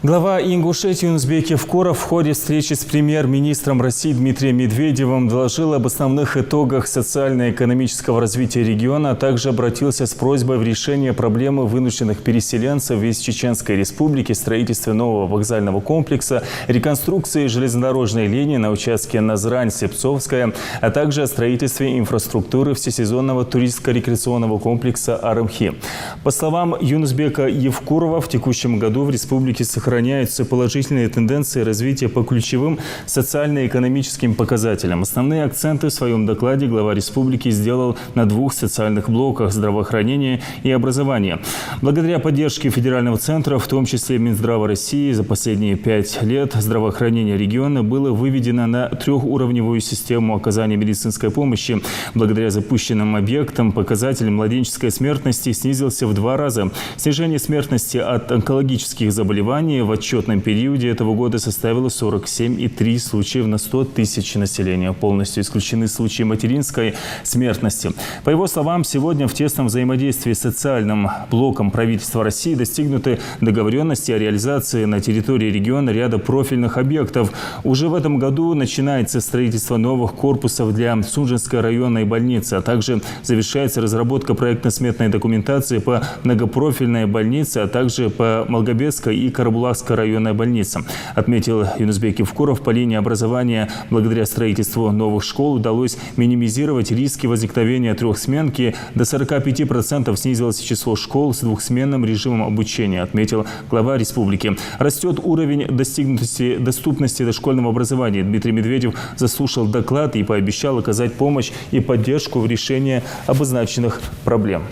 Глава Ингушетии Юнусбек Евкуров в ходе встречи с премьер-министром России Дмитрием Медведевым доложил об основных итогах социально-экономического развития региона, а также обратился с просьбой в решение проблемы вынужденных переселенцев из Чеченской Республики, строительстве нового вокзального комплекса, реконструкции железнодорожной линии на участке Назрань-Сепцовская, а также о строительстве инфраструктуры всесезонного туристско-рекреационного комплекса Арымхи. По словам Юнусбека Евкурова, в текущем году в республике сохраняются положительные тенденции развития по ключевым социально-экономическим показателям. Основные акценты в своем докладе глава республики сделал на двух социальных блоках – здравоохранения и образования. Благодаря поддержке федерального центра, в том числе Минздрава России, за последние 5 лет здравоохранение региона было выведено на трехуровневую систему оказания медицинской помощи. Благодаря запущенным объектам показатель младенческой смертности снизился в 2 раза. Снижение смертности от онкологических заболеваний в отчетном периоде этого года составило 47,3 случаев на 100 тысяч населения. Полностью исключены случаи материнской смертности. По его словам, сегодня в тесном взаимодействии с социальным блоком правительства России достигнуты договоренности о реализации на территории региона ряда профильных объектов. Уже в этом году начинается строительство новых корпусов для Сунжинской районной больницы, а также завершается разработка проектно-сметной документации по многопрофильной больнице, а также по Малгобекской и Карабулакской районной больнице. Отметил Юнусбек Евкуров, по линии образования благодаря строительству новых школ удалось минимизировать риски возникновения трехсменки. До 45% снизилось число школ с двухсменным режимом обучения, отметил глава республики. Растет уровень доступности дошкольного образования. Дмитрий Медведев заслушал доклад и пообещал оказать помощь и поддержку в решении обозначенных проблем.